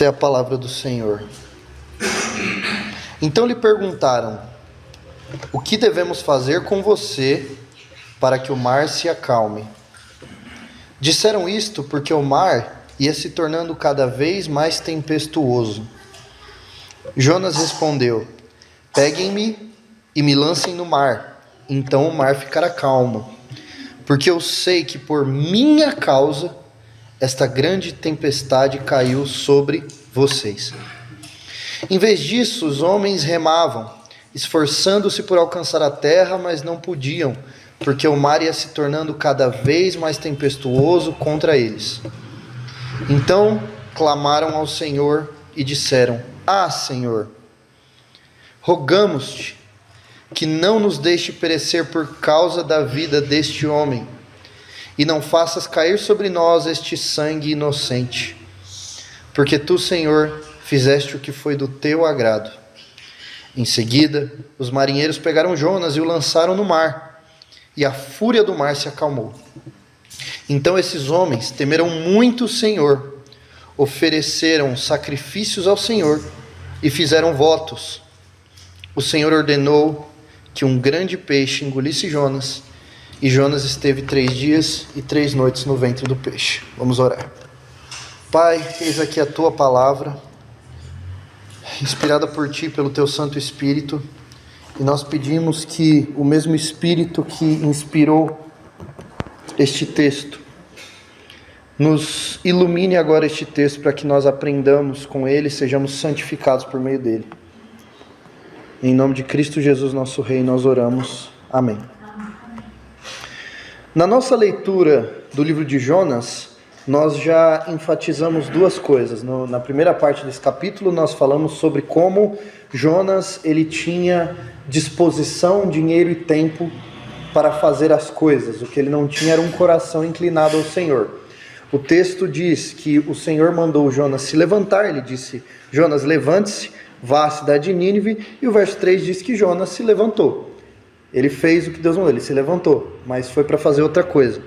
Esta é a palavra do Senhor. Então lhe perguntaram: o que devemos fazer com você para que o mar se acalme? Disseram isto porque o mar ia se tornando cada vez mais tempestuoso. Jonas respondeu: peguem-me e me lancem no mar, então o mar ficará calmo, porque eu sei que por minha causa esta grande tempestade caiu sobre vocês. Em vez disso, os homens remavam, esforçando-se por alcançar a terra, mas não podiam, porque o mar ia se tornando cada vez mais tempestuoso contra eles. Então clamaram ao Senhor e disseram: Ah, Senhor, rogamos-te que não nos deixe perecer por causa da vida deste homem, e não faças cair sobre nós este sangue inocente, porque tu, Senhor, fizeste o que foi do teu agrado. Em seguida, os marinheiros pegaram Jonas e o lançaram no mar, e a fúria do mar se acalmou. Então esses homens temeram muito o Senhor, ofereceram sacrifícios ao Senhor e fizeram votos. O Senhor ordenou que um grande peixe engolisse Jonas, e Jonas esteve 3 dias e 3 noites no ventre do peixe. Vamos orar. Pai, eis aqui a tua palavra, inspirada por ti, pelo teu Santo Espírito, e nós pedimos que o mesmo Espírito que inspirou este texto nos ilumine agora este texto, para que nós aprendamos com ele e sejamos santificados por meio dele. Em nome de Cristo Jesus, nosso Rei, nós oramos. Amém. Na nossa leitura do livro de Jonas, nós já enfatizamos 2 coisas. Na primeira parte desse capítulo, nós falamos sobre como Jonas ele tinha disposição, dinheiro e tempo para fazer as coisas. O que ele não tinha era um coração inclinado ao Senhor. O texto diz que o Senhor mandou Jonas se levantar. Ele disse: Jonas, levante-se, vá à cidade de Nínive. E o verso 3 diz que Jonas se levantou. Ele fez o que Deus mandou, ele se levantou, mas foi para fazer outra coisa.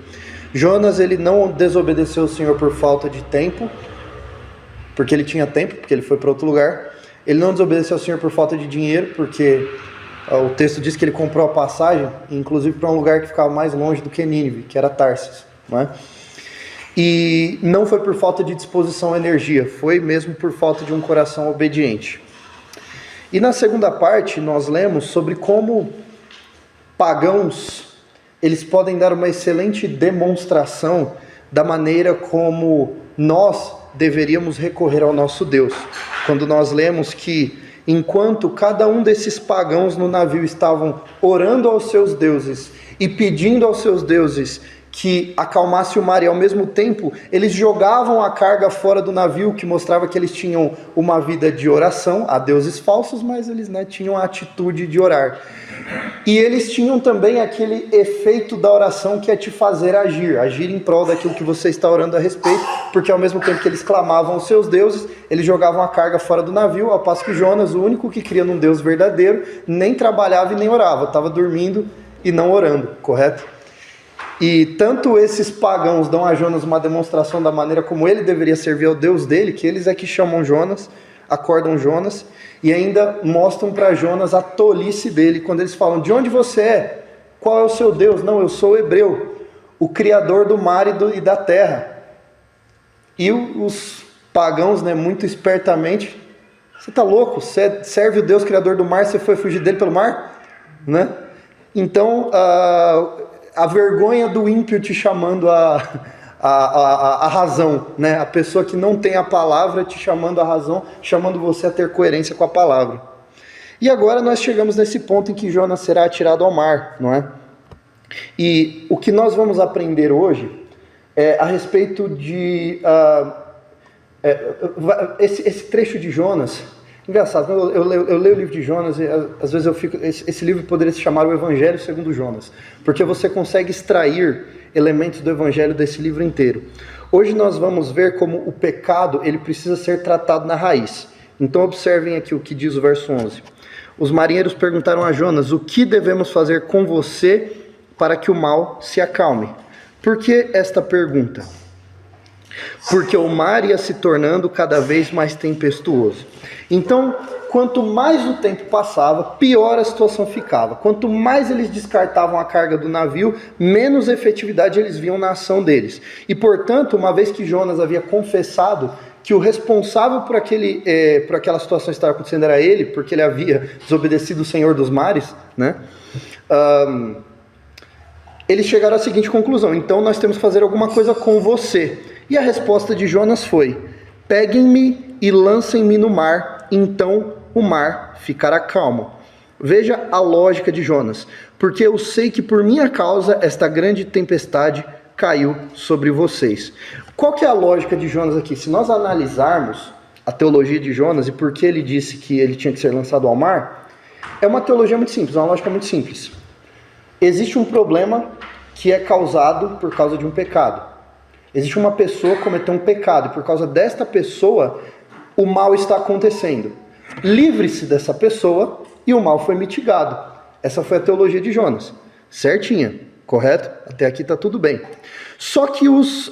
Jonas, ele não desobedeceu ao Senhor por falta de tempo, porque ele tinha tempo, porque ele foi para outro lugar. Ele não desobedeceu ao Senhor por falta de dinheiro, porque o texto diz que ele comprou a passagem, inclusive para um lugar que ficava mais longe do que Nínive, que era Tarsis, não é? E não foi por falta de disposição ou energia, foi mesmo por falta de um coração obediente. E na segunda parte nós lemos sobre como pagãos, eles podem dar uma excelente demonstração da maneira como nós deveríamos recorrer ao nosso Deus. Quando nós lemos que enquanto cada um desses pagãos no navio estavam orando aos seus deuses e pedindo aos seus deuses que acalmasse o mar, e ao mesmo tempo eles jogavam a carga fora do navio, que mostrava que eles tinham uma vida de oração a deuses falsos, mas eles tinham a atitude de orar. E eles tinham também aquele efeito da oração, que é te fazer agir em prol daquilo que você está orando a respeito, porque ao mesmo tempo que eles clamavam aos seus deuses, eles jogavam a carga fora do navio, ao passo que Jonas, o único que cria num Deus verdadeiro, nem trabalhava e nem orava, estava dormindo e não orando, correto? E tanto esses pagãos dão a Jonas uma demonstração da maneira como ele deveria servir ao Deus dele, que eles é que chamam Jonas, acordam Jonas, e ainda mostram para Jonas a tolice dele, quando eles falam: de onde você é? Qual é o seu Deus? Não, eu sou hebreu, o criador do mar e da terra. E os pagãos, muito espertamente: você está louco? Você serve o Deus criador do mar, você foi fugir dele pelo mar? Né? Então, a vergonha do ímpio te chamando a razão, né? A pessoa que não tem a palavra te chamando a razão, chamando você a ter coerência com a palavra. E agora nós chegamos nesse ponto em que Jonas será atirado ao mar, não é? E o que nós vamos aprender hoje é a respeito de esse trecho de Jonas. Engraçado, eu leio o livro de Jonas e às vezes eu fico... Esse livro poderia se chamar o Evangelho segundo Jonas, porque você consegue extrair elementos do Evangelho desse livro inteiro. Hoje nós vamos ver como o pecado ele precisa ser tratado na raiz. Então observem aqui o que diz o verso 11. Os marinheiros perguntaram a Jonas: o que devemos fazer com você para que o mal se acalme? Por que esta pergunta? porque o mar ia se tornando cada vez mais tempestuoso. Então, quanto mais o tempo passava, pior a situação ficava. Quanto mais eles descartavam a carga do navio, menos efetividade eles viam na ação deles. E, portanto, uma vez que Jonas havia confessado que o responsável por aquela situação estar acontecendo era ele, porque ele havia desobedecido o Senhor dos mares, né? Eles chegaram à seguinte conclusão: então nós temos que fazer alguma coisa com você. E a resposta de Jonas foi: peguem-me e lancem-me no mar, então o mar ficará calmo. Veja a lógica de Jonas: porque eu sei que por minha causa esta grande tempestade caiu sobre vocês. Qual que é a lógica de Jonas aqui? Se nós analisarmos a teologia de Jonas e por que ele disse que ele tinha que ser lançado ao mar, é uma teologia muito simples, uma lógica muito simples. Existe um problema que é causado por causa de um pecado. Existe uma pessoa que cometeu um pecado e por causa desta pessoa o mal está acontecendo. Livre-se dessa pessoa e o mal foi mitigado. Essa foi a teologia de Jonas. Certinha, correto? Até aqui está tudo bem. Só que os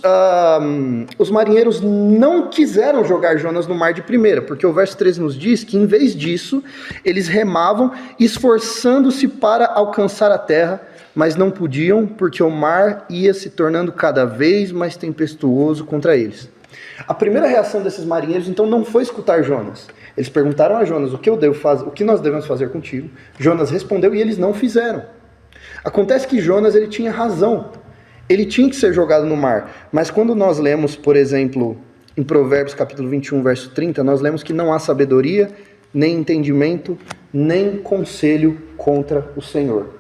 marinheiros não quiseram jogar Jonas no mar de primeira, porque o verso 13 nos diz que em vez disso, eles remavam esforçando-se para alcançar a terra, mas não podiam porque o mar ia se tornando cada vez mais tempestuoso contra eles. A primeira reação desses marinheiros então não foi escutar Jonas. Eles perguntaram a Jonas: o que eu devo fazer? O que nós devemos fazer contigo? Jonas respondeu e eles não fizeram. Acontece que Jonas ele tinha razão. Ele tinha que ser jogado no mar. Mas quando nós lemos, por exemplo, em Provérbios capítulo 21, verso 30, nós lemos que não há sabedoria, nem entendimento, nem conselho contra o Senhor.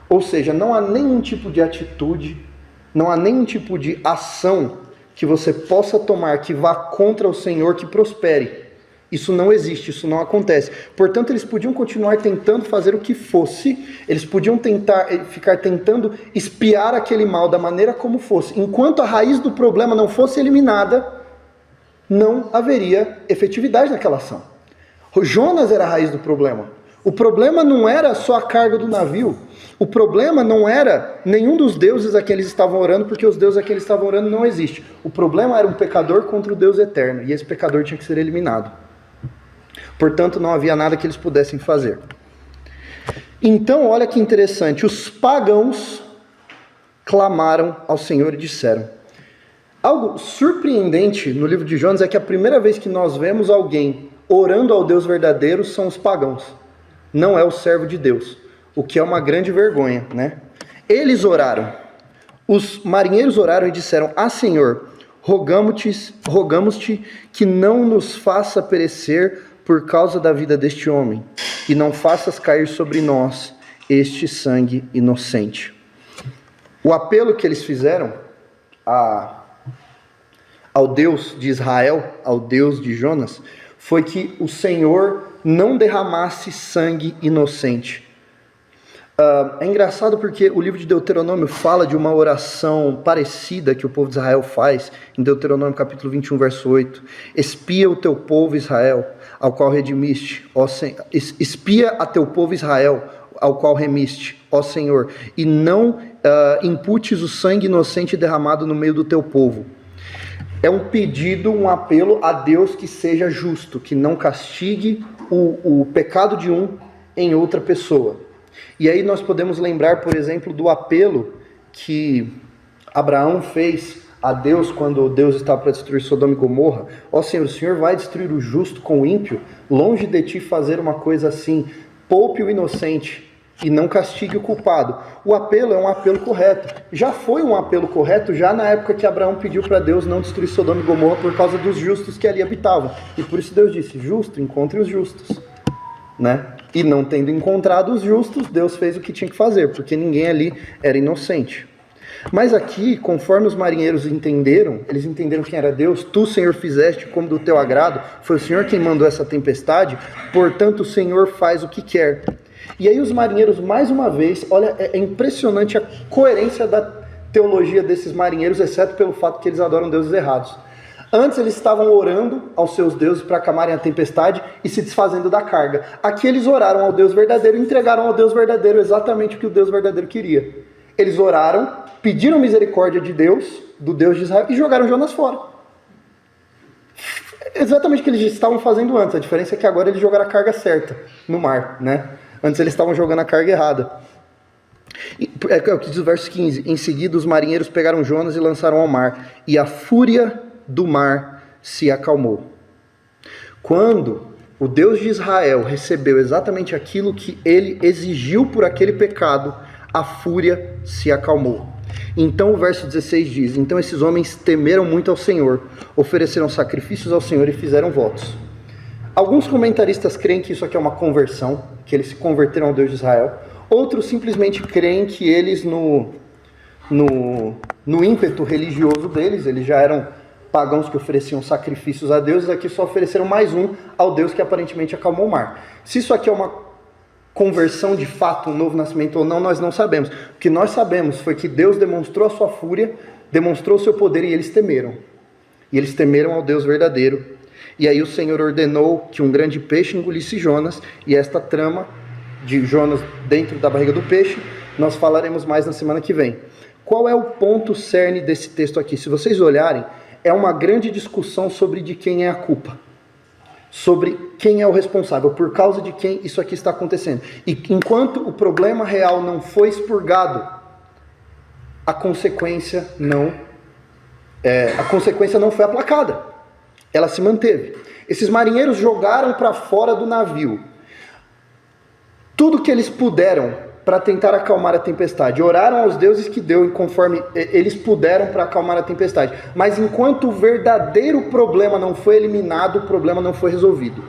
Ou seja, não há nenhum tipo de atitude, não há nenhum tipo de ação que você possa tomar que vá contra o Senhor que prospere. Isso não existe, isso não acontece. Portanto, eles podiam continuar tentando fazer o que fosse, eles podiam ficar tentando espiar aquele mal da maneira como fosse. Enquanto a raiz do problema não fosse eliminada, não haveria efetividade naquela ação. Jonas era a raiz do problema. O problema não era só a carga do navio. O problema não era nenhum dos deuses a quem eles estavam orando, porque os deuses a quem eles estavam orando não existem. O problema era um pecador contra o Deus eterno, e esse pecador tinha que ser eliminado. Portanto, não havia nada que eles pudessem fazer. Então, olha que interessante, os pagãos clamaram ao Senhor e disseram. Algo surpreendente no livro de Jonas é que a primeira vez que nós vemos alguém orando ao Deus verdadeiro são os pagãos. Não é o servo de Deus, o que é uma grande vergonha, né? Eles oraram. Os marinheiros oraram e disseram: Ah, Senhor, rogamos-te que não nos faça perecer por causa da vida deste homem, e não faças cair sobre nós este sangue inocente. O apelo que eles fizeram ao Deus de Israel, ao Deus de Jonas, foi que o Senhor não derramasse sangue inocente. É engraçado porque o livro de Deuteronômio fala de uma oração parecida que o povo de Israel faz, em Deuteronômio capítulo 21, verso 8. Espia o teu povo Israel, ao qual redimiste, ó Senhor. Espia a teu povo Israel, ao qual remiste, ó Senhor, e não imputes o sangue inocente derramado no meio do teu povo. É um pedido, um apelo a Deus que seja justo, que não castigue o pecado de um em outra pessoa. E aí nós podemos lembrar, por exemplo, do apelo que Abraão fez a Deus quando Deus estava para destruir Sodoma e Gomorra. Ó Senhor, o Senhor vai destruir o justo com o ímpio? Longe de ti fazer uma coisa assim. Poupe o inocente e não castigue o culpado. O apelo é um apelo correto. Já foi um apelo correto já na época que Abraão pediu para Deus não destruir Sodoma e Gomorra por causa dos justos que ali habitavam. E por isso Deus disse: justo, encontre os justos, né? E não tendo encontrado os justos, Deus fez o que tinha que fazer, porque ninguém ali era inocente. Mas aqui, conforme os marinheiros entenderam, eles entenderam quem era Deus. Tu, Senhor, fizeste como do teu agrado, foi o Senhor quem mandou essa tempestade, portanto o Senhor faz o que quer. E aí os marinheiros, mais uma vez, olha, é impressionante a coerência da teologia desses marinheiros, exceto pelo fato que eles adoram deuses errados. Antes eles estavam orando aos seus deuses para acalmarem a tempestade e se desfazendo da carga. Aqui eles oraram ao Deus verdadeiro e entregaram ao Deus verdadeiro exatamente o que o Deus verdadeiro queria. Eles oraram, pediram misericórdia de Deus, do Deus de Israel, e jogaram Jonas fora. exatamente o que eles estavam fazendo antes. A diferença é que agora eles jogaram a carga certa no mar, né? Antes eles estavam jogando a carga errada. É o que diz o verso 15. Em seguida os marinheiros pegaram Jonas e lançaram ao mar, e a fúria do mar se acalmou. Quando o Deus de Israel recebeu exatamente aquilo que ele exigiu por aquele pecado, a fúria se acalmou. Então o verso 16 diz: então esses homens temeram muito ao Senhor, ofereceram sacrifícios ao Senhor e fizeram votos. Alguns comentaristas creem que isso aqui é uma conversão, que eles se converteram ao Deus de Israel. Outros simplesmente creem que eles, no ímpeto religioso deles, eles já eram pagãos que ofereciam sacrifícios a Deus, aqui só ofereceram mais um ao Deus que aparentemente acalmou o mar. Se isso aqui é uma conversão de fato, um novo nascimento ou não, nós não sabemos. O que nós sabemos foi que Deus demonstrou a sua fúria, demonstrou o seu poder e eles temeram. E eles temeram ao Deus verdadeiro. E aí o Senhor ordenou que um grande peixe engolisse Jonas, e esta trama de Jonas dentro da barriga do peixe, nós falaremos mais na semana que vem. Qual é o ponto cerne desse texto aqui? Se vocês olharem, é uma grande discussão sobre de quem é a culpa. Sobre quem é o responsável, por causa de quem isso aqui está acontecendo. E enquanto o problema real não foi expurgado, a consequência não foi aplacada. Ela se manteve. Esses marinheiros jogaram para fora do navio tudo que eles puderam para tentar acalmar a tempestade. Oraram aos deuses que deu, conforme eles puderam para acalmar a tempestade. Mas enquanto o verdadeiro problema não foi eliminado, o problema não foi resolvido.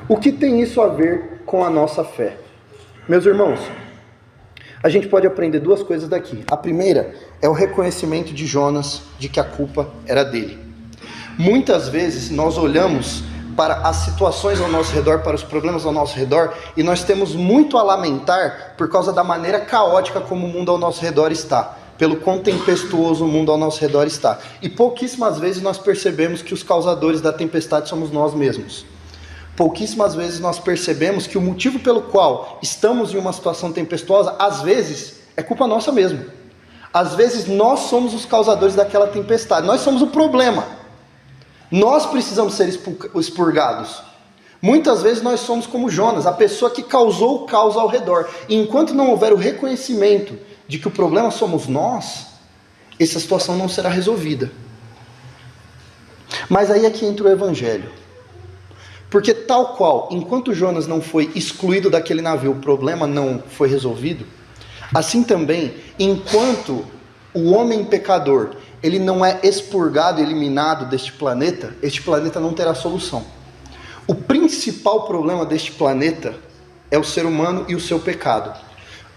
O que tem isso a ver com a nossa fé? Meus irmãos, a gente pode aprender duas coisas daqui. A primeira é o reconhecimento de Jonas de que a culpa era dele. Muitas vezes nós olhamos para as situações ao nosso redor, para os problemas ao nosso redor, e nós temos muito a lamentar por causa da maneira caótica como o mundo ao nosso redor está, pelo quão tempestuoso o mundo ao nosso redor está. E pouquíssimas vezes nós percebemos que os causadores da tempestade somos nós mesmos. Pouquíssimas vezes nós percebemos que o motivo pelo qual estamos em uma situação tempestuosa, às vezes, é culpa nossa mesmo. Às vezes nós somos os causadores daquela tempestade, nós somos o problema. Nós precisamos ser expurgados. Muitas vezes nós somos como Jonas, a pessoa que causou o caos ao redor. E enquanto não houver o reconhecimento de que o problema somos nós, essa situação não será resolvida. Mas aí é que entra o Evangelho. Porque tal qual, enquanto Jonas não foi excluído daquele navio, o problema não foi resolvido, assim também, enquanto o homem pecador ele não é expurgado, eliminado deste planeta, este planeta não terá solução. O principal problema deste planeta é o ser humano e o seu pecado.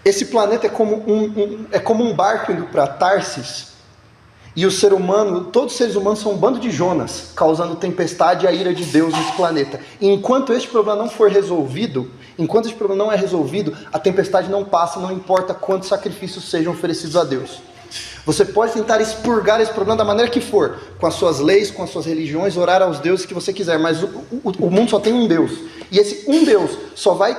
Esse planeta é como um barco indo para Tarsis, e o ser humano, todos os seres humanos são um bando de Jonas, causando tempestade e a ira de Deus nesse planeta. E enquanto este problema não for resolvido, enquanto este problema não é resolvido, a tempestade não passa, não importa quantos sacrifícios sejam oferecidos a Deus. Você pode tentar expurgar esse problema da maneira que for, com as suas leis, com as suas religiões, orar aos deuses que você quiser, mas o mundo só tem um Deus. E esse um Deus só vai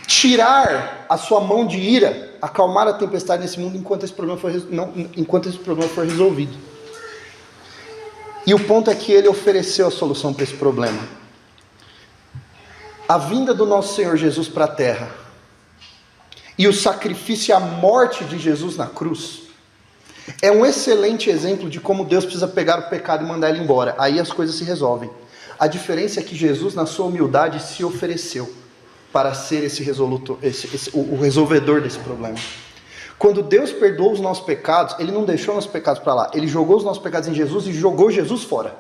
tirar a sua mão de ira, acalmar a tempestade nesse mundo enquanto esse problema for resolvido. E o ponto é que ele ofereceu a solução para esse problema. A vinda do nosso Senhor Jesus para a terra e o sacrifício e a morte de Jesus na cruz é um excelente exemplo de como Deus precisa pegar o pecado e mandar ele embora. Aí as coisas se resolvem. A diferença é que Jesus, na sua humildade, se ofereceu para ser o resolvedor desse problema. Quando Deus perdoou os nossos pecados, ele não deixou nossos pecados para lá. Ele jogou os nossos pecados em Jesus e jogou Jesus fora.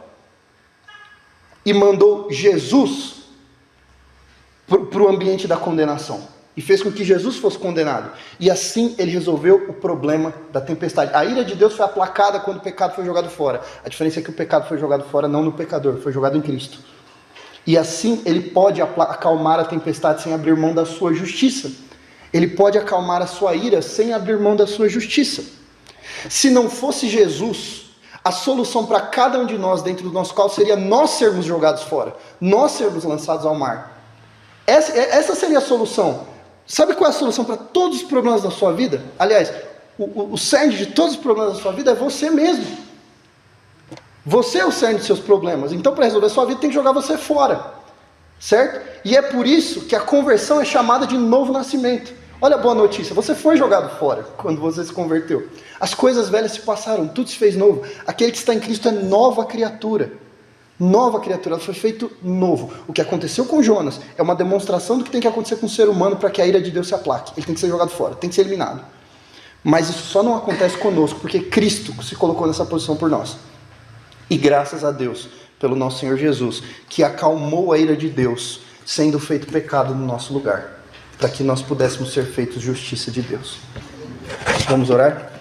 E mandou Jesus para o ambiente da condenação. E fez com que Jesus fosse condenado. E assim ele resolveu o problema da tempestade. A ira de Deus foi aplacada quando o pecado foi jogado fora. A diferença é que o pecado foi jogado fora não no pecador, foi jogado em Cristo. E assim ele pode acalmar a tempestade sem abrir mão da sua justiça. Ele pode acalmar a sua ira sem abrir mão da sua justiça. Se não fosse Jesus, a solução para cada um de nós dentro do nosso caos seria nós sermos jogados fora. Nós sermos lançados ao mar. Essa seria a solução. Sabe qual é a solução para todos os problemas da sua vida? Aliás, o cerne de todos os problemas da sua vida é você mesmo. Você é o cerne dos seus problemas. Então, para resolver a sua vida, tem que jogar você fora. Certo? E é por isso que a conversão é chamada de novo nascimento. Olha a boa notícia, você foi jogado fora quando você se converteu. As coisas velhas se passaram, tudo se fez novo. Aquele que está em Cristo é nova criatura. Nova criatura, ela foi feito novo. O que aconteceu com Jonas é uma demonstração do que tem que acontecer com o ser humano para que a ira de Deus se aplaque. Ele tem que ser jogado fora, tem que ser eliminado. Mas isso só não acontece conosco, porque Cristo se colocou nessa posição por nós. E graças a Deus, pelo nosso Senhor Jesus, que acalmou a ira de Deus, sendo feito pecado no nosso lugar, para que nós pudéssemos ser feitos justiça de Deus. Vamos orar?